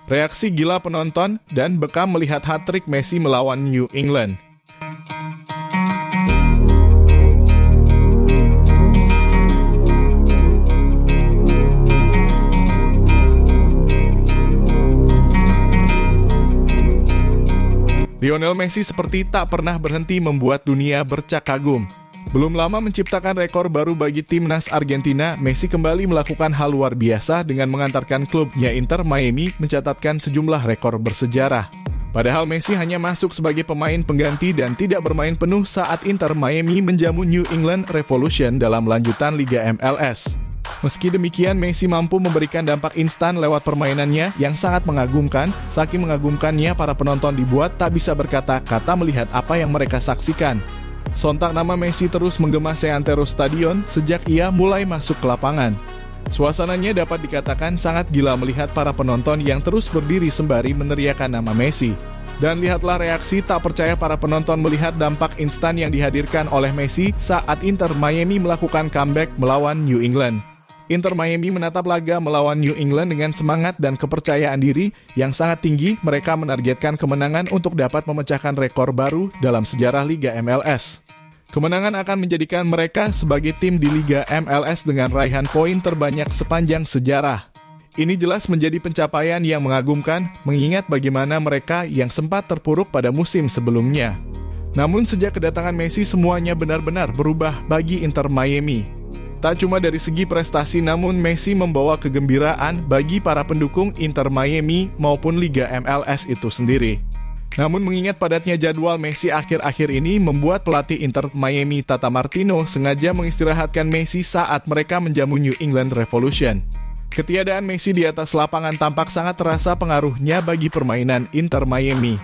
reaksi gila penonton, dan bekam melihat hat-trick Messi melawan New England. Lionel Messi seperti tak pernah berhenti membuat dunia bercak kagum. Belum lama menciptakan rekor baru bagi timnas Argentina, Messi kembali melakukan hal luar biasa dengan mengantarkan klubnya Inter Miami mencatatkan sejumlah rekor bersejarah. Padahal Messi hanya masuk sebagai pemain pengganti dan tidak bermain penuh saat Inter Miami menjamu New England Revolution dalam lanjutan Liga MLS. Meski demikian, Messi mampu memberikan dampak instan lewat permainannya yang sangat mengagumkan. Saking mengagumkannya, para penonton dibuat tak bisa berkata-kata melihat apa yang mereka saksikan. Sontak nama Messi terus menggema seantero stadion sejak ia mulai masuk ke lapangan. Suasananya dapat dikatakan sangat gila melihat para penonton yang terus berdiri sembari meneriakan nama Messi. Dan lihatlah reaksi tak percaya para penonton melihat dampak instan yang dihadirkan oleh Messi saat Inter Miami melakukan comeback melawan New England. Inter Miami menatap laga melawan New England dengan semangat dan kepercayaan diri yang sangat tinggi. Mereka menargetkan kemenangan untuk dapat memecahkan rekor baru dalam sejarah Liga MLS. Kemenangan akan menjadikan mereka sebagai tim di Liga MLS dengan raihan poin terbanyak sepanjang sejarah. Ini jelas menjadi pencapaian yang mengagumkan, mengingat bagaimana mereka yang sempat terpuruk pada musim sebelumnya. Namun sejak kedatangan Messi, semuanya benar-benar berubah bagi Inter Miami. Tak cuma dari segi prestasi, namun Messi membawa kegembiraan bagi para pendukung Inter Miami maupun Liga MLS itu sendiri. Namun mengingat padatnya jadwal Messi akhir-akhir ini membuat pelatih Inter Miami Tata Martino sengaja mengistirahatkan Messi saat mereka menjamu New England Revolution. Ketiadaan Messi di atas lapangan tampak sangat terasa pengaruhnya bagi permainan Inter Miami.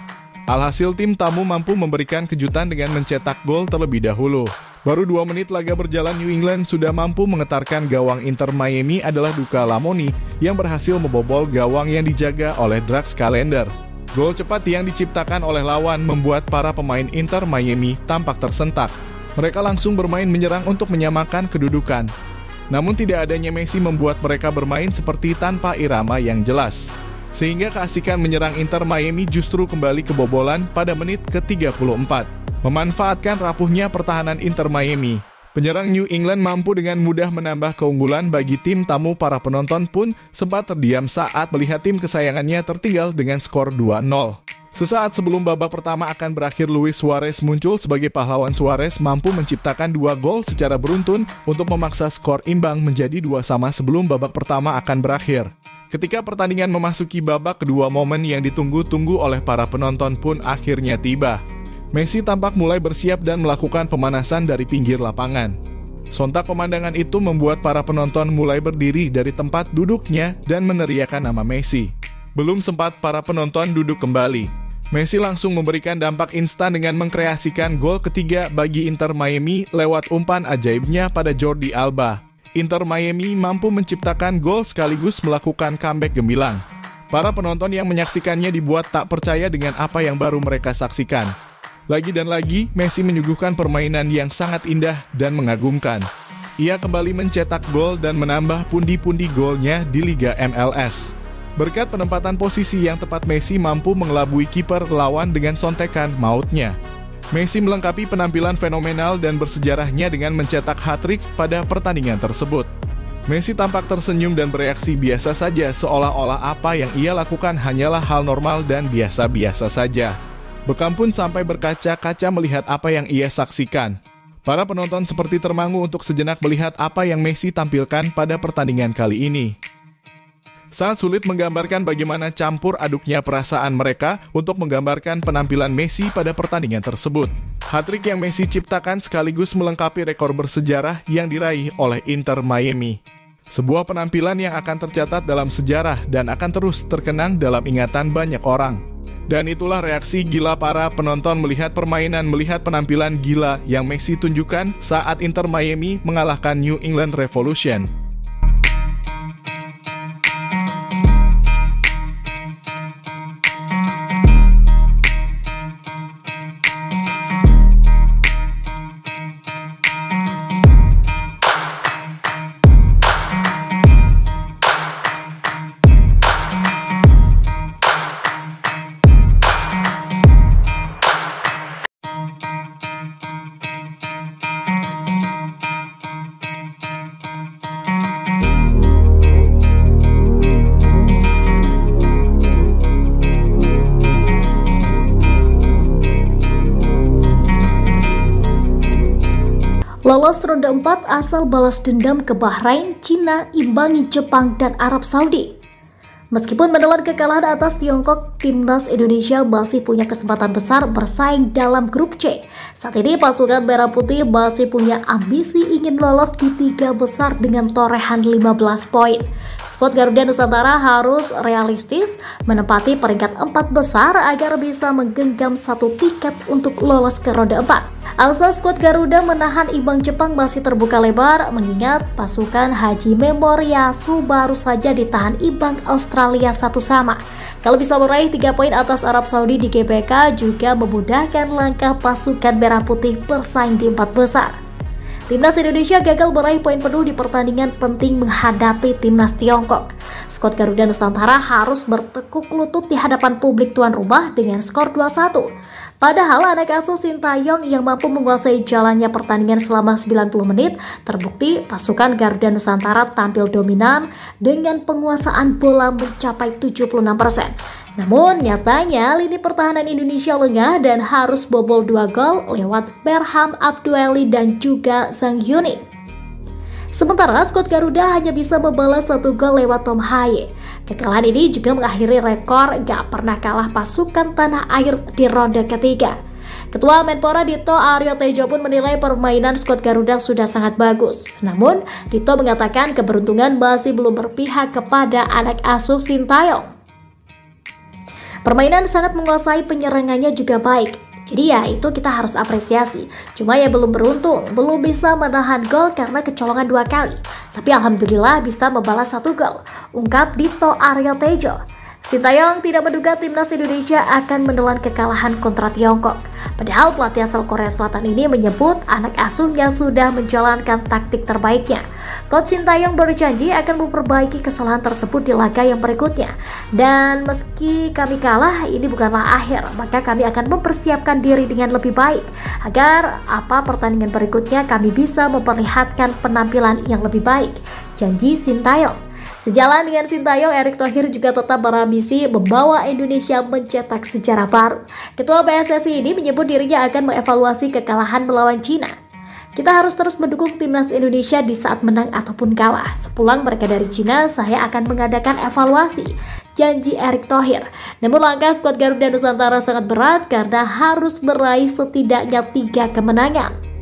Alhasil tim tamu mampu memberikan kejutan dengan mencetak gol terlebih dahulu. Baru 2 menit laga berjalan, New England sudah mampu mengetarkan gawang Inter Miami adalah Duka Lamoni yang berhasil membobol gawang yang dijaga oleh Drax Kalender. Gol cepat yang diciptakan oleh lawan membuat para pemain Inter Miami tampak tersentak. Mereka langsung bermain menyerang untuk menyamakan kedudukan. Namun tidak adanya Messi membuat mereka bermain seperti tanpa irama yang jelas. Sehingga keasikan menyerang Inter Miami justru kembali kebobolan pada menit ke-34. Memanfaatkan rapuhnya pertahanan Inter Miami, penyerang New England mampu dengan mudah menambah keunggulan bagi tim tamu. Para penonton pun sempat terdiam saat melihat tim kesayangannya tertinggal dengan skor 2-0. Sesaat sebelum babak pertama akan berakhir, Luis Suarez muncul sebagai pahlawan. Suarez mampu menciptakan 2 gol secara beruntun untuk memaksa skor imbang menjadi 2-2 sebelum babak pertama akan berakhir. Ketika pertandingan memasuki babak kedua, momen yang ditunggu-tunggu oleh para penonton pun akhirnya tiba. Messi tampak mulai bersiap dan melakukan pemanasan dari pinggir lapangan. Sontak pemandangan itu membuat para penonton mulai berdiri dari tempat duduknya dan meneriakan nama Messi. Belum sempat para penonton duduk kembali, Messi langsung memberikan dampak instan dengan mengkreasikan gol ketiga bagi Inter Miami lewat umpan ajaibnya pada Jordi Alba. Inter Miami mampu menciptakan gol sekaligus melakukan comeback gemilang. Para penonton yang menyaksikannya dibuat tak percaya dengan apa yang baru mereka saksikan. Lagi dan lagi, Messi menyuguhkan permainan yang sangat indah dan mengagumkan. Ia kembali mencetak gol dan menambah pundi-pundi golnya di Liga MLS. Berkat penempatan posisi yang tepat, Messi mampu mengelabui kiper lawan dengan sontekan mautnya. Messi melengkapi penampilan fenomenal dan bersejarahnya dengan mencetak hat-trick pada pertandingan tersebut. Messi tampak tersenyum dan bereaksi biasa saja, seolah-olah apa yang ia lakukan hanyalah hal normal dan biasa-biasa saja. Bekam pun sampai berkaca-kaca melihat apa yang ia saksikan. Para penonton seperti termangu untuk sejenak melihat apa yang Messi tampilkan pada pertandingan kali ini. Sangat sulit menggambarkan bagaimana campur aduknya perasaan mereka untuk menggambarkan penampilan Messi pada pertandingan tersebut. Hat-trick yang Messi ciptakan sekaligus melengkapi rekor bersejarah yang diraih oleh Inter Miami. Sebuah penampilan yang akan tercatat dalam sejarah dan akan terus terkenang dalam ingatan banyak orang. Dan itulah reaksi gila para penonton melihat permainan, melihat penampilan gila yang Messi tunjukkan saat Inter Miami mengalahkan New England Revolution. lolos ronde 4 asal balas dendam ke Bahrain, Cina imbangi Jepang dan Arab Saudi. Meskipun menelan kekalahan atas Tiongkok, timnas Indonesia masih punya kesempatan besar bersaing dalam grup C. Saat ini pasukan Merah Putih masih punya ambisi ingin lolos di 3 besar dengan torehan 15 poin. Skuad Garuda Nusantara harus realistis menempati peringkat 4 besar agar bisa menggenggam 1 tiket untuk lolos ke ronde 4. Asal skuad Garuda menahan imbang Jepang masih terbuka lebar mengingat pasukan Haji Memoriasu baru saja ditahan imbang Australia 1-1. Kalau bisa meraih 3 poin atas Arab Saudi di GBK juga memudahkan langkah pasukan Merah Putih bersaing di 4 besar. Timnas Indonesia gagal meraih poin penuh di pertandingan penting menghadapi timnas Tiongkok. Skuad Garuda Nusantara harus bertekuk lutut di hadapan publik tuan rumah dengan skor 2-1. Padahal anak asuh Sintayong yang mampu menguasai jalannya pertandingan selama 90 menit, terbukti pasukan Garuda Nusantara tampil dominan dengan penguasaan bola mencapai 76%. Namun nyatanya lini pertahanan Indonesia lengah dan harus bobol 2 gol lewat Berham Abdueli dan juga Sang Yuning. Sementara skuad Garuda hanya bisa membalas 1 gol lewat Tom Haye. Kekalahan ini juga mengakhiri rekor gak pernah kalah pasukan tanah air di ronde ketiga. Ketua Menpora Dito Aryo Tejo pun menilai permainan skuad Garuda sudah sangat bagus. Namun Dito mengatakan keberuntungan masih belum berpihak kepada anak asuh Sintayong. Permainan sangat menguasai, penyerangannya juga baik. Jadi ya itu kita harus apresiasi. Cuma ya belum beruntung, belum bisa menahan gol karena kecolongan 2 kali. Tapi alhamdulillah bisa membalas 1 gol, ungkap Dito Aryo Tejo. Sintayong tidak menduga timnas Indonesia akan menelan kekalahan kontra Tiongkok. Padahal pelatih asal Korea Selatan ini menyebut anak asuhnya sudah menjalankan taktik terbaiknya. Coach Sintayong berjanji akan memperbaiki kesalahan tersebut di laga yang berikutnya. Dan meski kami kalah, ini bukanlah akhir, maka kami akan mempersiapkan diri dengan lebih baik agar pertandingan berikutnya kami bisa memperlihatkan penampilan yang lebih baik, janji Sintayong. Sejalan dengan Sintayong, Erick Thohir juga tetap berambisi membawa Indonesia mencetak sejarah baru. Ketua PSSI ini menyebut dirinya akan mengevaluasi kekalahan melawan Cina. Kita harus terus mendukung timnas Indonesia di saat menang ataupun kalah. Sepulang mereka dari Cina, saya akan mengadakan evaluasi, janji Erick Thohir. Namun langkah skuad Garuda Nusantara sangat berat karena harus meraih setidaknya 3 kemenangan.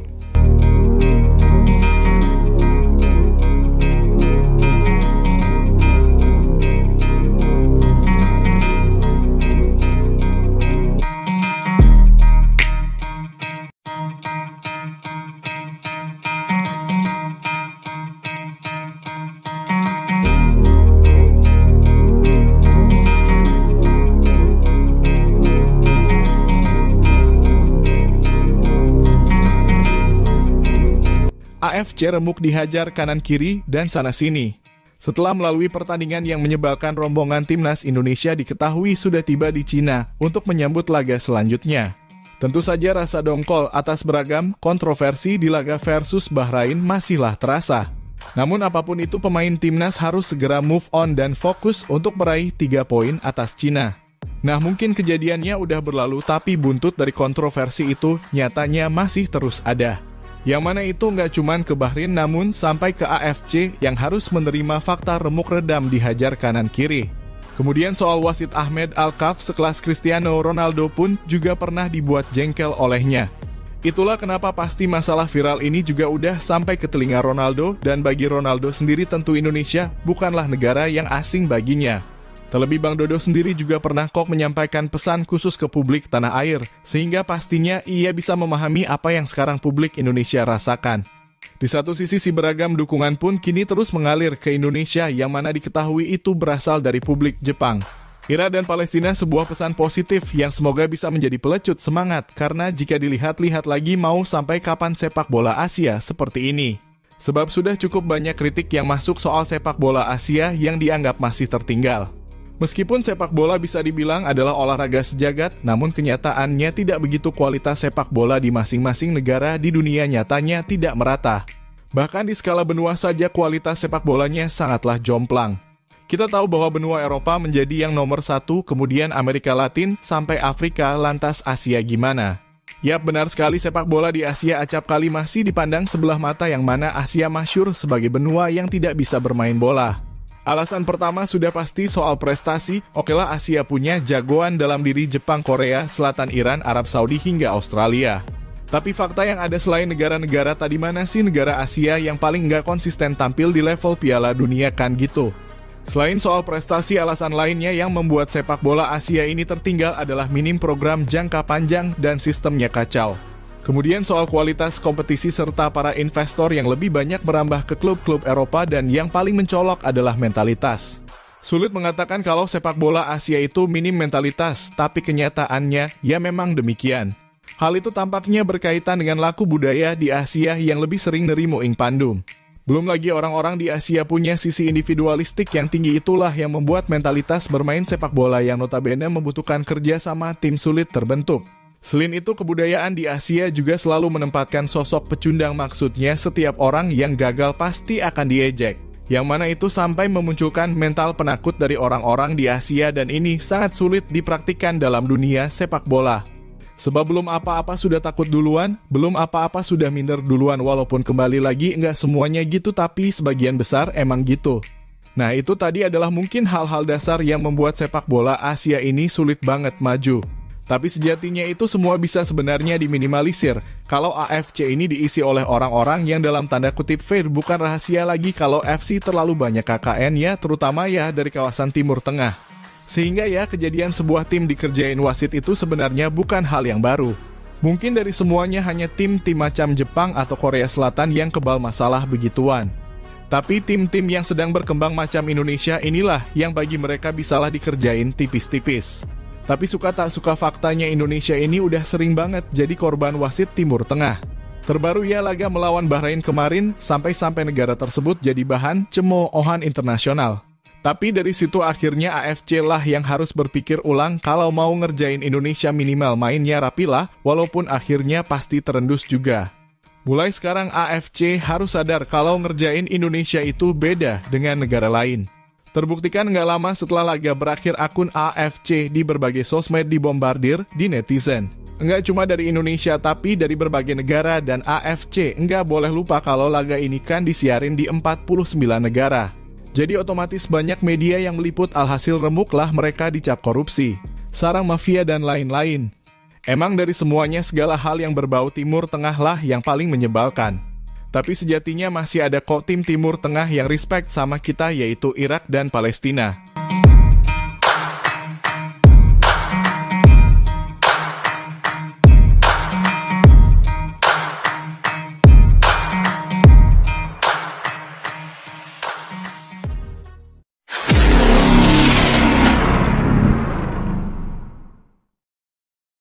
AFC remuk dihajar kanan-kiri dan sana-sini. Setelah melalui pertandingan yang menyebalkan, rombongan timnas Indonesia diketahui sudah tiba di Cina untuk menyambut laga selanjutnya. Tentu saja rasa dongkol atas beragam kontroversi di laga versus Bahrain masihlah terasa. Namun apapun itu, pemain timnas harus segera move on dan fokus untuk meraih 3 poin atas Cina. Nah, mungkin kejadiannya udah berlalu, tapi buntut dari kontroversi itu nyatanya masih terus ada. Yang mana itu nggak cuman ke Bahrain, namun sampai ke AFC yang harus menerima fakta remuk redam dihajar kanan-kiri. Kemudian soal wasit Ahmed Al-Kaf sekelas Cristiano Ronaldo pun juga pernah dibuat jengkel olehnya. Itulah kenapa pasti masalah viral ini juga udah sampai ke telinga Ronaldo, dan bagi Ronaldo sendiri tentu Indonesia bukanlah negara yang asing baginya. Terlebih Bang Dodo sendiri juga pernah kok menyampaikan pesan khusus ke publik tanah air, sehingga pastinya ia bisa memahami apa yang sekarang publik Indonesia rasakan. Di satu sisi, si beragam dukungan pun kini terus mengalir ke Indonesia, yang mana diketahui itu berasal dari publik Jepang. Iran dan Palestina sebuah pesan positif yang semoga bisa menjadi pelecut semangat, karena jika dilihat-lihat lagi mau sampai kapan sepak bola Asia seperti ini. Sebab sudah cukup banyak kritik yang masuk soal sepak bola Asia yang dianggap masih tertinggal. Meskipun sepak bola bisa dibilang adalah olahraga sejagat, namun kenyataannya tidak begitu. Kualitas sepak bola di masing-masing negara di dunia nyatanya tidak merata. Bahkan di skala benua saja kualitas sepak bolanya sangatlah jomplang. Kita tahu bahwa benua Eropa menjadi yang nomor 1, kemudian Amerika Latin, sampai Afrika, lantas Asia gimana? Yap, benar sekali, sepak bola di Asia acap kali masih dipandang sebelah mata, yang mana Asia masyhur sebagai benua yang tidak bisa bermain bola. Alasan pertama sudah pasti soal prestasi. Okelah, Asia punya jagoan dalam diri Jepang, Korea Selatan, Iran, Arab Saudi hingga Australia. Tapi fakta yang ada selain negara-negara tadi, mana sih negara Asia yang paling nggak konsisten tampil di level Piala Dunia kan gitu? Selain soal prestasi, alasan lainnya yang membuat sepak bola Asia ini tertinggal adalah minim program jangka panjang dan sistemnya kacau. Kemudian soal kualitas kompetisi serta para investor yang lebih banyak merambah ke klub-klub Eropa, dan yang paling mencolok adalah mentalitas. Sulit mengatakan kalau sepak bola Asia itu minim mentalitas, tapi kenyataannya ya memang demikian. Hal itu tampaknya berkaitan dengan laku budaya di Asia yang lebih sering nerimo ing pandum. Belum lagi orang-orang di Asia punya sisi individualistik yang tinggi, itulah yang membuat mentalitas bermain sepak bola yang notabene membutuhkan kerja sama tim sulit terbentuk. Selain itu, kebudayaan di Asia juga selalu menempatkan sosok pecundang, maksudnya setiap orang yang gagal pasti akan diejek. Yang mana itu sampai memunculkan mental penakut dari orang-orang di Asia, dan ini sangat sulit dipraktikkan dalam dunia sepak bola. Sebab belum apa-apa sudah takut duluan, belum apa-apa sudah minder duluan, walaupun kembali lagi nggak semuanya gitu, tapi sebagian besar emang gitu. Nah, itu tadi adalah mungkin hal-hal dasar yang membuat sepak bola Asia ini sulit banget maju. Tapi sejatinya itu semua bisa sebenarnya diminimalisir kalau AFC ini diisi oleh orang-orang yang dalam tanda kutip fair. Bukan rahasia lagi kalau FC terlalu banyak KKN ya, terutama ya dari kawasan Timur Tengah. Sehingga ya kejadian sebuah tim dikerjain wasit itu sebenarnya bukan hal yang baru. Mungkin dari semuanya hanya tim-tim macam Jepang atau Korea Selatan yang kebal masalah begituan. Tapi tim-tim yang sedang berkembang macam Indonesia inilah yang bagi mereka bisalah dikerjain tipis-tipis. Tapi suka tak suka faktanya Indonesia ini udah sering banget jadi korban wasit Timur Tengah. Terbaru ya laga melawan Bahrain kemarin, sampai-sampai negara tersebut jadi bahan cemoohan internasional. Tapi dari situ akhirnya AFC lah yang harus berpikir ulang kalau mau ngerjain Indonesia, minimal mainnya rapilah, walaupun akhirnya pasti terendus juga. Mulai sekarang AFC harus sadar kalau ngerjain Indonesia itu beda dengan negara lain. Terbuktikan nggak lama setelah laga berakhir, akun AFC di berbagai sosmed dibombardir di netizen. Nggak cuma dari Indonesia tapi dari berbagai negara, dan AFC nggak boleh lupa kalau laga ini kan disiarin di 49 negara. Jadi otomatis banyak media yang meliput, alhasil remuklah mereka dicap korupsi, sarang mafia dan lain-lain. Emang dari semuanya segala hal yang berbau Timur Tengah lah yang paling menyebalkan. Tapi sejatinya masih ada kok tim Timur Tengah yang respect sama kita, yaitu Irak dan Palestina.